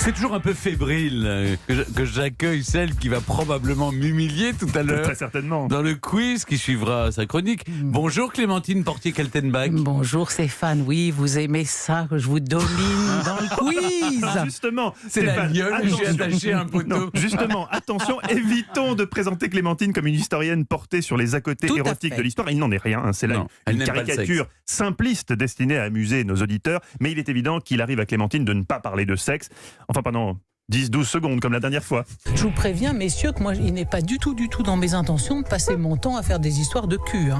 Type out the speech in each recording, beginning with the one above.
C'est toujours un peu fébrile que j'accueille celle qui va probablement m'humilier tout à l'heure. Très certainement. Dans le quiz qui suivra sa chronique. Bonjour Clémentine Portier-Kaltenbach. Bonjour Stéphane, oui, vous aimez ça que je vous domine dans le quiz. Justement, C'est la Stéphane, gueule que j'ai attention. attachée à un poteau. Non, justement, attention, évitons de présenter Clémentine comme une historienne portée sur les à-côtés Tout à érotiques fait. de l'histoire. Il n'en est rien, hein. C'est là Non, elle une n'aime pas le caricature simpliste destinée à amuser nos auditeurs. Mais il est évident qu'il arrive à Clémentine de ne pas parler de sexe. Enfin, pendant 10-12 secondes, comme la dernière fois. Je vous préviens, messieurs, que moi, il n'est pas du tout dans mes intentions de passer mon temps à faire des histoires de cul.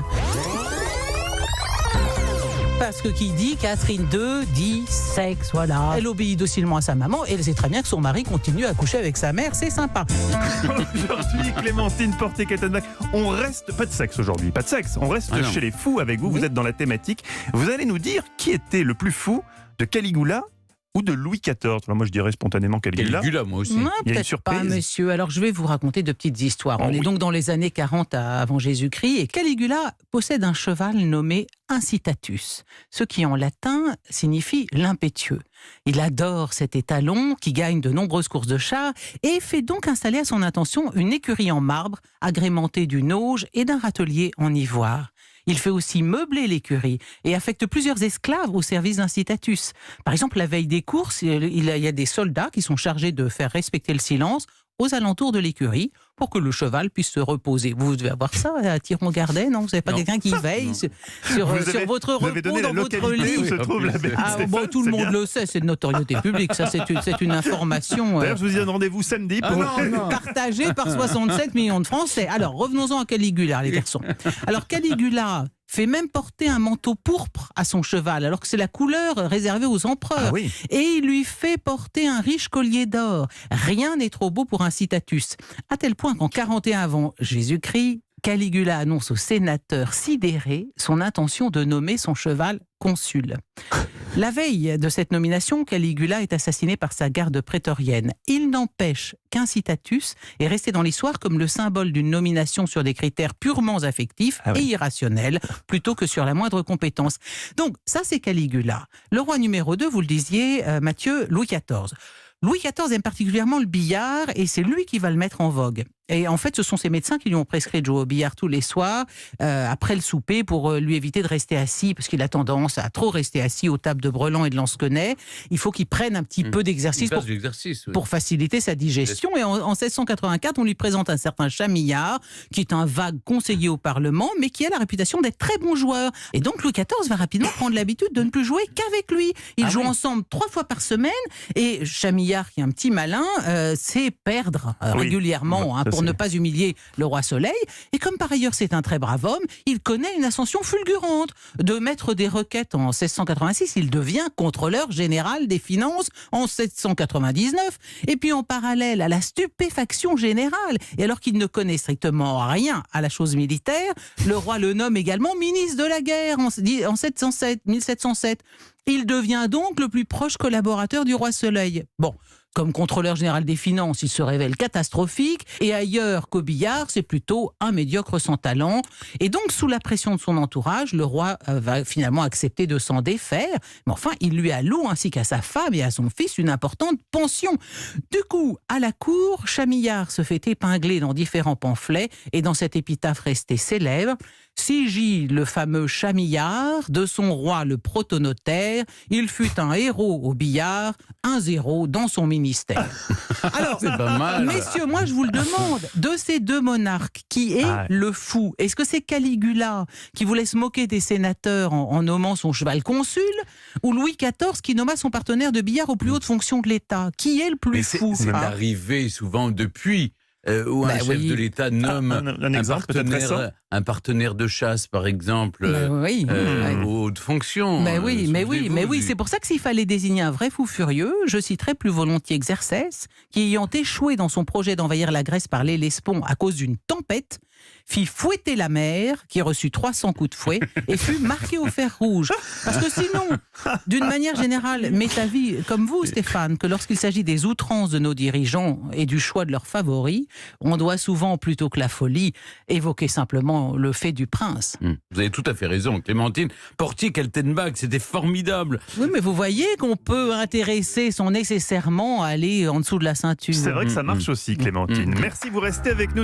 Parce que qui dit Catherine II dit sexe, voilà. Elle obéit docilement à sa maman et elle sait très bien que son mari continue à coucher avec sa mère, c'est sympa. Aujourd'hui, Clémentine Portier-Kaltenbach, on reste... Pas de sexe aujourd'hui, pas de sexe. On reste Ah non. chez les fous avec vous. Oui. Vous êtes dans la thématique. Vous allez nous dire qui était le plus fou de Caligula ou de Louis XIV. Alors moi, je dirais spontanément Caligula. Caligula, moi aussi. Non, Il y a une peut-être surprise. pas, monsieur. Alors, je vais vous raconter deux petites histoires. Oh On est oui. donc dans les années 40 avant Jésus-Christ et Caligula possède un cheval nommé Incitatus, ce qui en latin signifie l'impétueux. Il adore cet étalon qui gagne de nombreuses courses de chars et fait donc installer à son intention une écurie en marbre agrémentée d'une auge et d'un râtelier en ivoire. Il fait aussi meubler l'écurie et affecte plusieurs esclaves au service d'Incitatus. Par exemple, la veille des courses, il y a des soldats qui sont chargés de faire respecter le silence aux alentours de l'écurie pour que le cheval puisse se reposer. Vous devez avoir ça à Thiron-Gardet, non? Vous n'avez pas Non. quelqu'un qui veille Non. sur Vous avez- votre vous avez repos donné dans la votre localité où lit? se trouve la belle Ah, Stéphane, bon, tout c'est le monde bien. le sait, c'est de notoriété publique. Ça, c'est une information D'ailleurs, je vous donne rendez-vous samedi Ah pour... non. partagée par 67 millions de Français. Alors, revenons-en à Caligula, les garçons. Alors, Caligula fait même porter un manteau pourpre à son cheval, alors que c'est la couleur réservée aux empereurs. Ah oui. Et il lui fait porter un riche collier d'or. Rien n'est trop beau pour Incitatus. À tel point qu'en 41 avant Jésus-Christ, Caligula annonce au sénateur sidéré son intention de nommer son cheval consul. La veille de cette nomination, Caligula est assassiné par sa garde prétorienne. Il n'empêche qu'Incitatus est resté dans l'histoire comme le symbole d'une nomination sur des critères purement affectifs Ah oui. et irrationnels, plutôt que sur la moindre compétence. Donc ça, c'est Caligula. Le roi numéro 2, vous le disiez, Mathieu, Louis XIV. Louis XIV aime particulièrement le billard et c'est lui qui va le mettre en vogue. Et en fait, ce sont ses médecins qui lui ont prescrit de jouer au billard tous les soirs, après le souper, pour lui éviter de rester assis, parce qu'il a tendance à trop rester assis aux tables de Brelan et de Lansquenet. Il faut qu'il prenne un petit peu d'exercice Une phase d'exercice, oui. pour faciliter sa digestion. Et en 1684, on lui présente un certain Chamillard, qui est un vague conseiller au Parlement, mais qui a la réputation d'être très bon joueur. Et donc Louis XIV va rapidement prendre l'habitude de ne plus jouer qu'avec lui. Ils jouent ensemble 3 fois par semaine, et Chamillard, qui est un petit malin, sait perdre Oui. régulièrement, Ça, pour c'est- ne pas humilier le roi Soleil. Et comme par ailleurs c'est un très brave homme, il connaît une ascension fulgurante. De maître des requêtes en 1686, il devient contrôleur général des finances en 1799. Et puis en parallèle à la stupéfaction générale, et alors qu'il ne connaît strictement rien à la chose militaire, le roi le nomme également ministre de la guerre en 1707. Il devient donc le plus proche collaborateur du roi Soleil. Bon, comme contrôleur général des finances, il se révèle catastrophique, et ailleurs qu'au billard, c'est plutôt un médiocre sans talent. Et donc, sous la pression de son entourage, le roi va finalement accepter de s'en défaire, mais enfin, il lui alloue, ainsi qu'à sa femme et à son fils, une importante pension. Du coup, à la cour, Chamillard se fait épingler dans différents pamphlets, et dans cette épitaphe restée célèbre, Sigit le fameux Chamillard, de son roi le protonotaire, il fut un héros au billard, un zéro dans son ministère. Alors, C'est pas mal. messieurs, moi je vous le demande, de ces deux monarques, qui est Ah. le fou? Est-ce que c'est Caligula qui voulait se moquer des sénateurs en nommant son cheval consul, ou Louis XIV qui nomma son partenaire de billard aux plus hautes fonctions de l'État? Qui est le plus Mais fou? c'est hein arrivé souvent depuis où un chef oui. de l'État nomme un exemple peut-être récent. un partenaire de chasse, par exemple, Oui. aux hautes fonctions. Mais oui, Souvenez-vous du- c'est pour ça que s'il fallait désigner un vrai fou furieux, je citerais plus volontiers Xerxès, qui ayant échoué dans son projet d'envahir la Grèce par l'Hellespont à cause d'une tempête, fit fouetter la mère, qui reçut 300 coups de fouet, et fut marquée au fer rouge. Parce que sinon, d'une manière générale, m'est avis, comme vous Stéphane, que lorsqu'il s'agit des outrances de nos dirigeants et du choix de leurs favoris, on doit souvent, plutôt que la folie, évoquer simplement le fait du prince. Vous avez tout à fait raison, Clémentine. Portier-Kaltenbach, c'était formidable. Oui, mais vous voyez qu'on peut intéresser sans nécessairement aller en dessous de la ceinture. C'est vrai que ça marche aussi, Clémentine. Merci, vous restez avec nous.